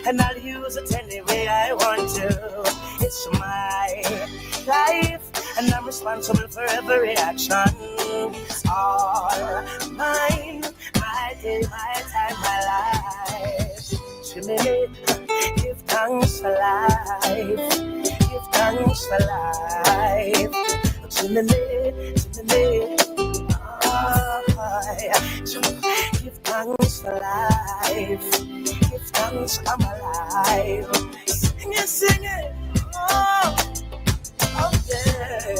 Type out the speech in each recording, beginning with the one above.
and I'll use it any way I want to. It's my life, and I'm responsible for every action. It's all mine, my day, my time, my life. Chimney, give thanks for life. Give thanks for life. Chimney, give thanks for life. Give thanks I'm alive. Sing it, sing it. Oh, oh yeah.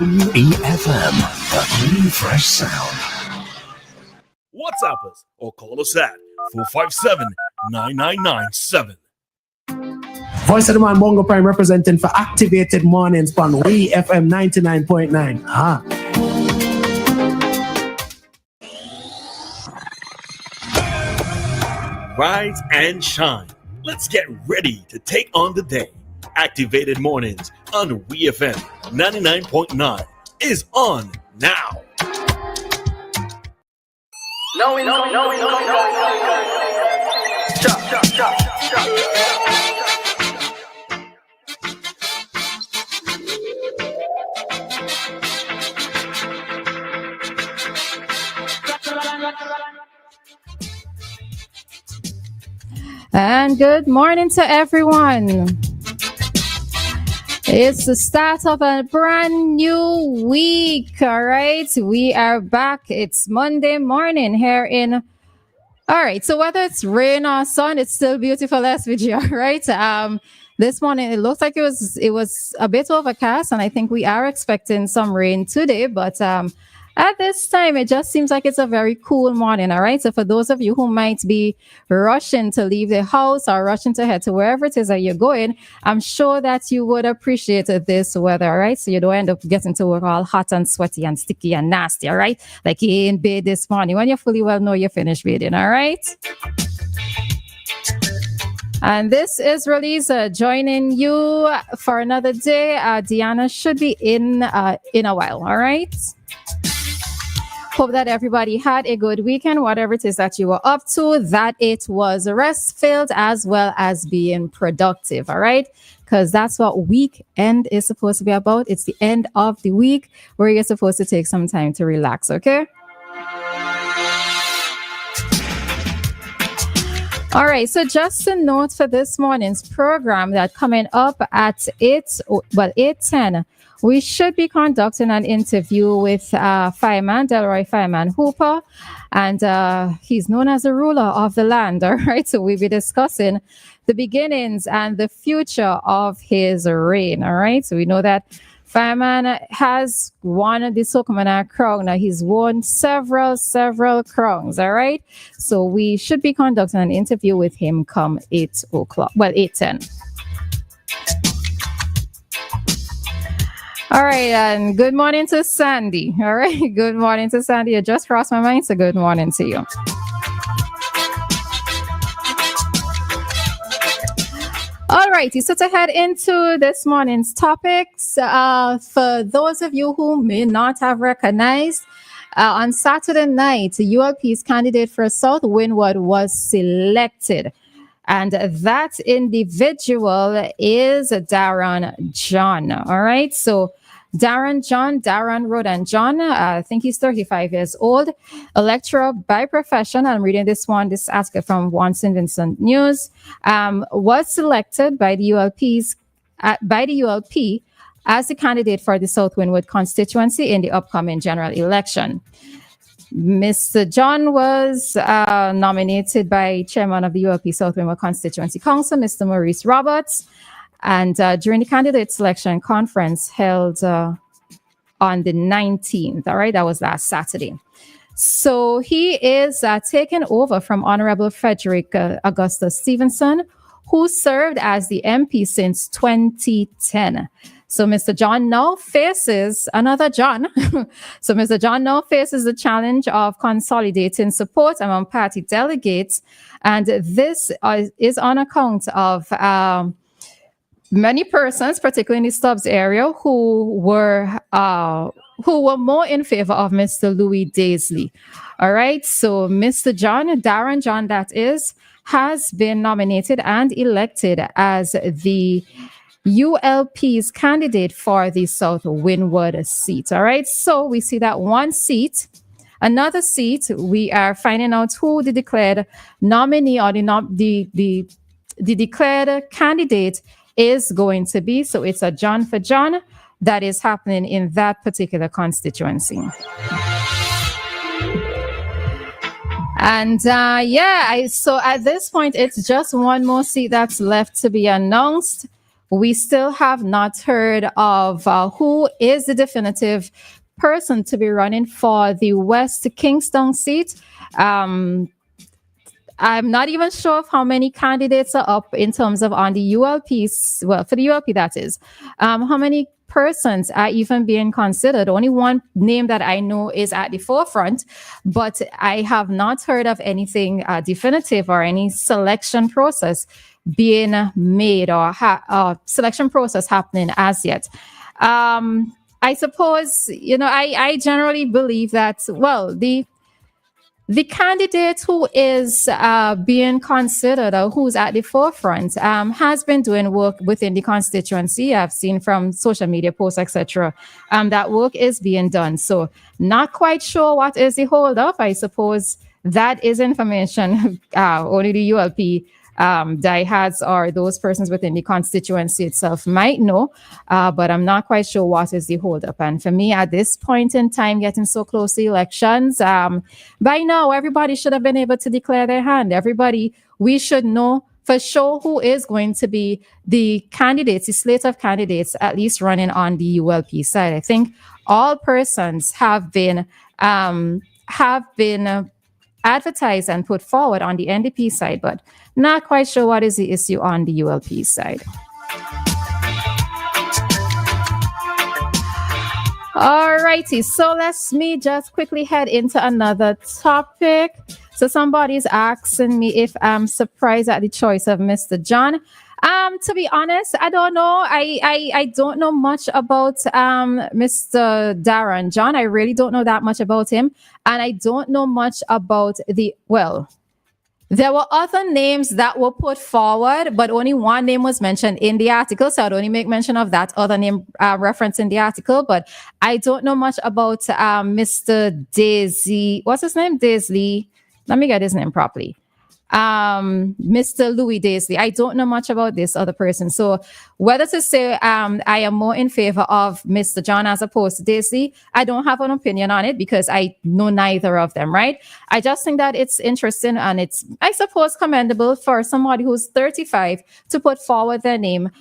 WEFM, the clean, fresh sound. WhatsApp us or call us at 457-9997. Voice of the Man, Bongo Prime, representing for Activated Mornings on WEFM 99.9. Rise and shine. Let's get ready to take on the day. Activated Mornings on WEFM 99.9 is on now. No. Chop. And good morning to everyone. It's the start of a brand new week, all right? We are back. It's Monday morning here in... All right, so whether it's rain or sun, it's still beautiful, SVG, all right? This morning, it looks like it was a bit overcast, and I think we are expecting some rain today, but at this time, it just seems like it's a very cool morning, all right? So for those of you who might be rushing to leave the house or rushing to head to wherever it is that you're going, I'm sure that you would appreciate this weather, all right? So you don't end up getting to work all hot and sweaty and sticky and nasty, all right? Like you in bed this morning when you fully well know you're finished bathing, all right? And this is Roleza joining you for another day. Dianna should be in a while, all right? Hope that everybody had a good weekend, whatever it is that you were up to, that it was rest-filled as well as being productive, all right? Because that's what weekend is supposed to be about. It's the end of the week where you're supposed to take some time to relax, okay? All right, so just a note for this morning's program that coming up at 8:10, we should be conducting an interview with Delroy Fireman Hooper, and he's known as the ruler of the land, all right? So we'll be discussing the beginnings and the future of his reign, all right? So we know that Fireman has won the Sokomana crown. Now, he's won several crowns, all right? So we should be conducting an interview with him come 8 o'clock, 8:10. All right, and good morning to Sandy. All right, good morning to Sandy. You just crossed my mind, so good morning to you. All righty, so to head into this morning's topics, for those of you who may not have recognized, on Saturday night, ULP's candidate for South Windward was selected. And that individual is Darren John. All right. So Darren Rodan John, I think he's 35 years old, electoral by profession. I'm reading this article from One St. Vincent News, was selected by the ULP as the candidate for the South Windward constituency in the upcoming general election. Mr. John was nominated by chairman of the ULP South Windward Constituency Council, Mr. Maurice Roberts, and during the candidate selection conference held on the 19th, all right, that was last Saturday. So he is taken over from Honorable Frederick Augustus Stevenson, who served as the MP since 2010. So Mr. John now faces another John. So Mr. John now faces the challenge of consolidating support among party delegates. And this is on account of many persons, particularly in the Stubbs area, who were more in favor of Mr. Louis Daisley. All right. So Mr. Darren John, that is, has been nominated and elected as the ULP's candidate for the South Windward seat. All right. So we see that one seat. Another seat, we are finding out who the declared nominee or the declared candidate is going to be. So it's a John for John that is happening in that particular constituency. And so at this point, it's just one more seat that's left to be announced. We still have not heard of who is the definitive person to be running for the West Kingston seat. I'm not even sure of how many candidates are up in terms of on the ULP. Well, for the ULP, that is. How many persons are even being considered? Only one name that I know is at the forefront, but I have not heard of anything definitive or any selection process being made or selection process happening as yet. I suppose, I generally believe that, well, the candidate who is being considered or who's at the forefront has been doing work within the constituency. I've seen from social media posts, etc. That work is being done. So not quite sure what is the holdup. I suppose that is information only the ULP diehards or those persons within the constituency itself might know, but I'm not quite sure what is the holdup. And for me, at this point in time, getting so close to elections, by now, everybody should have been able to declare their hand. We should know for sure who is going to be the candidates, the slate of candidates, at least running on the ULP side. I think all persons have been advertised and put forward on the NDP side, but not quite sure what is the issue on the ULP side. All righty, so let's me just quickly head into another topic. So somebody's asking me if I'm surprised at the choice of Mr. John. To be honest, I don't know. I don't know much about Mr. Darren John. I really don't know that much about him. And I don't know much about there were other names that were put forward, but only one name was mentioned in the article. So I'd only make mention of that other name reference in the article. But I don't know much about Mr. Daisy. What's his name? Daisley. Let me get his name properly. Mr. Louis Daisley. I don't know much about this other person. So whether to say I am more in favor of Mr. John as opposed to Daisley, I don't have an opinion on it because I know neither of them, right? I just think that it's interesting and it's, I suppose, commendable for somebody who's 35 to put forward their name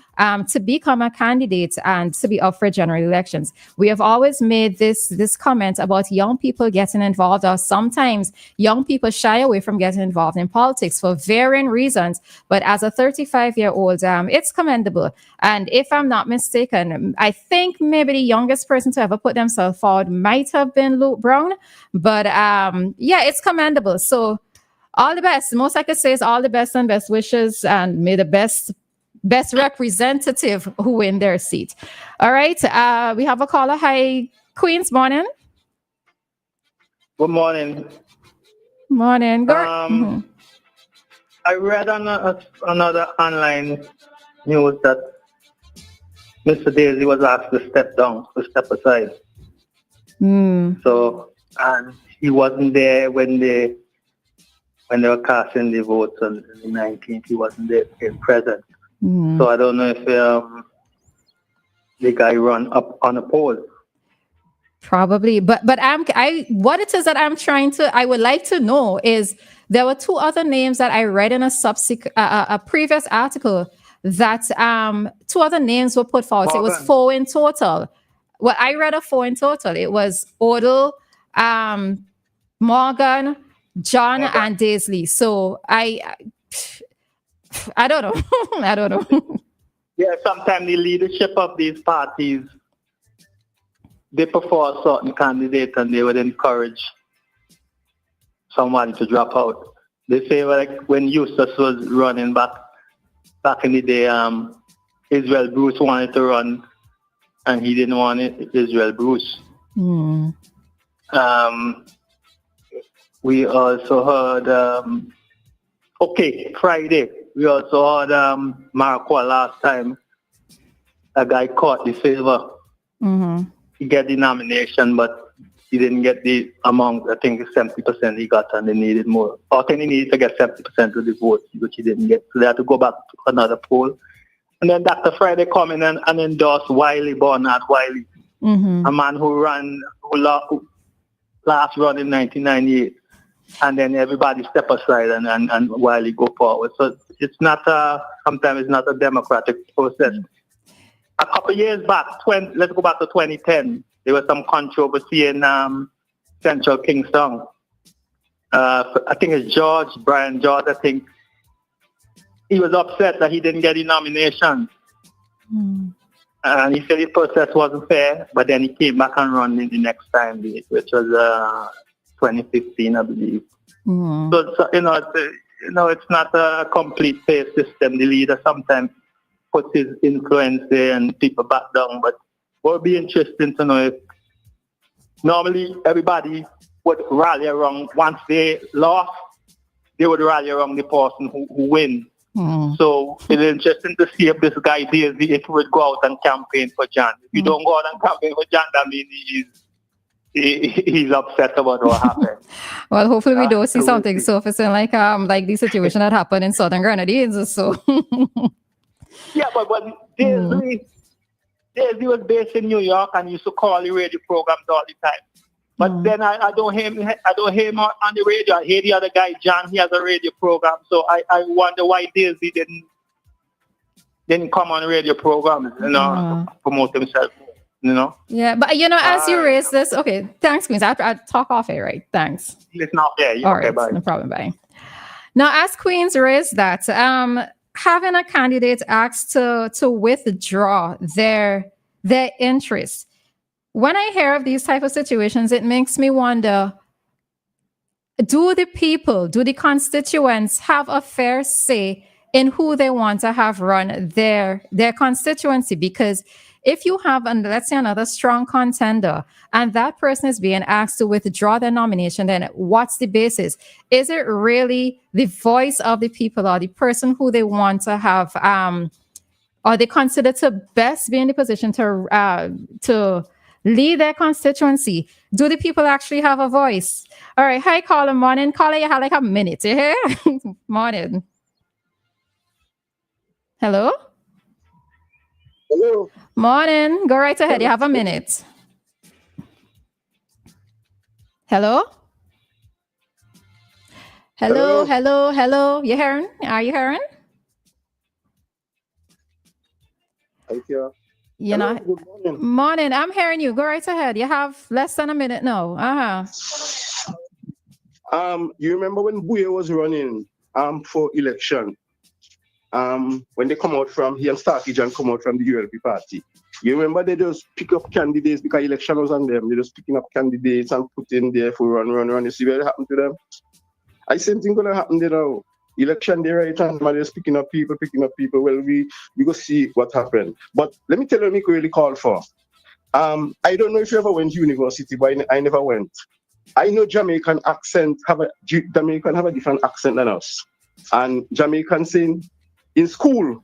to become a candidate and to be up for general elections. We have always made this comment about young people getting involved, or sometimes young people shy away from getting involved in politics for varying reasons. But as a 35-year-old, it's commendable. And if I'm not mistaken, I think maybe the youngest person to ever put themselves forward might have been Luke Brown. But it's commendable. So all the best. The most I could say is all the best and best wishes, and may the best representative who win their seat. All right. We have a caller. Hi, Queens. Morning. Good morning. Morning. Good. I read on another online news that Mr. Daisy was asked to step aside. So, and he wasn't there when they were casting the votes on the 19th. He wasn't there present. So I don't know if the guy run up on a poll. Probably, but what it is that I would like to know is there were two other names that I read in a previous article that two other names were put forward. So it was 4 in total. Well, I read a 4 in total. It was Odell, Morgan, John, and Daisley. So I don't know. I don't know. Yeah, sometimes the leadership of these parties, they prefer a certain candidate and they would encourage someone to drop out. They say like when Eustace was running back in the day, Israel Bruce wanted to run and he didn't want it, Israel Bruce. We also heard, Friday, we also heard Marquardt last time. A guy caught the favor. He got the nomination, but he didn't get the amount. I think 70% he got, and they needed more. I think he needed to get 70% of the vote, which he didn't get. So they had to go back to another poll. And then Dr. Friday come in and endorsed Bernard Wiley, a man who last run in 1998. And then everybody step aside and Wiley go forward. So it's not sometimes it's not a democratic process. A couple of years back, let's go back to 2010, there was some controversy in Central Kingston. I think it's Brian George, I think. He was upset that he didn't get the nomination. And he said the process wasn't fair, but then he came back and ran in the next time, which was 2015, I believe. So it's not a complete fair system. The leader sometimes puts his influence there and people back down. But what would be interesting to know if normally everybody would rally around, once they lost, they would rally around the person who wins. So it's interesting to see if this guy if he would go out and campaign for John. If you don't go out and campaign for John, that means he's upset about what happened. Well, hopefully we don't see something surfacing like the situation that happened in Southern Grenadines. So yeah, but Daisy was based in New York and used to call the radio programs all the time. But then I don't hear him on the radio. I hear the other guy, John. He has a radio program. So I wonder why Daisy didn't come on radio programs, to promote himself. Yeah, but as you raise this, okay, thanks, Queens. I'll talk off air, right? Thanks. It's not there. All okay, right, bye. No problem. Bye. Now, as Queens raised that, having a candidate asked to withdraw their interest. When I hear of these type of situations, it makes me wonder: do the constituents have a fair say in who they want to have run their constituency? Because if you have, let's say, another strong contender and that person is being asked to withdraw their nomination, then what's the basis? Is it really the voice of the people or the person who they want to have, or they consider to best be in the position to lead their constituency? Do the people actually have a voice? All right. Hi, caller. Morning. Caller, you have like a minute. You hear? Morning. Hello? Hello. Morning. Go right ahead. You have a minute. Hello? Hello. You hearing? Are you hearing? Thank you. Good morning. I'm hearing you. Go right ahead. You have less than a minute now. You remember when Buye was running for election? When they come out from, he and Starkey and come out from the ULP party. You remember they just pick up candidates because election was on them. They just picking up candidates and put in there for run. You see what happened to them? I same thing gonna happen there now. Election day right and man just picking up people. Well, we go see what happened. But let me tell you what I really called for. I don't know if you ever went to university, but I never went. I know Jamaican have a different accent than us. And Jamaican saying in school,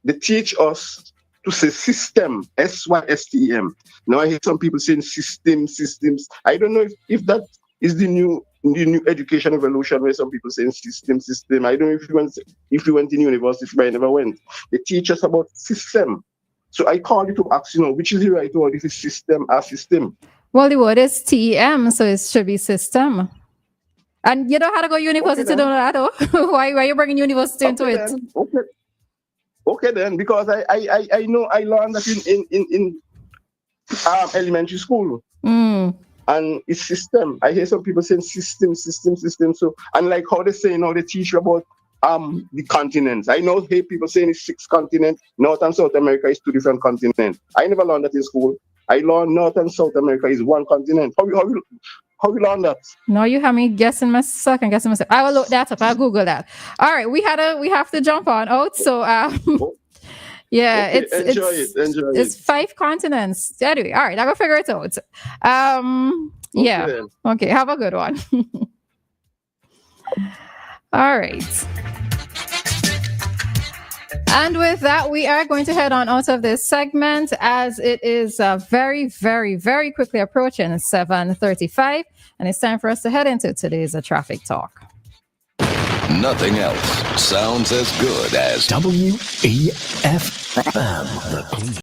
they teach us to say system, SYSTEM. Now I hear some people saying systems. I don't know if that is the new education evolution where some people saying system. I don't know if you went in university, but I never went. They teach us about system. So I called you to ask, which is the right word? Is it system or system? Well, the word is TEM, so it should be system. And you don't have to go university to know that, though. Why are you bringing university into it? Okay then, because I know I learned that in elementary school. And it's system. I hear some people saying system. So, and like how they say, they teach you about the continents. I know people saying it's 6 continents. North and South America is 2 different continents. I never learned that in school. I learned North and South America is 1 continent. How you learn that? No, you have me guessing myself and guessing myself. I will look that up. I'll Google that. All right, we have to jump on out. So yeah, okay, enjoy it. It's 5 continents. Anyway, all right, I'm gonna figure it out. Yeah. Okay. Okay, have a good one. All right. And with that, we are going to head on out of this segment as it is very, very, very quickly approaching 7:35, and it's time for us to head into today's traffic talk. Nothing else sounds as good as WEFM.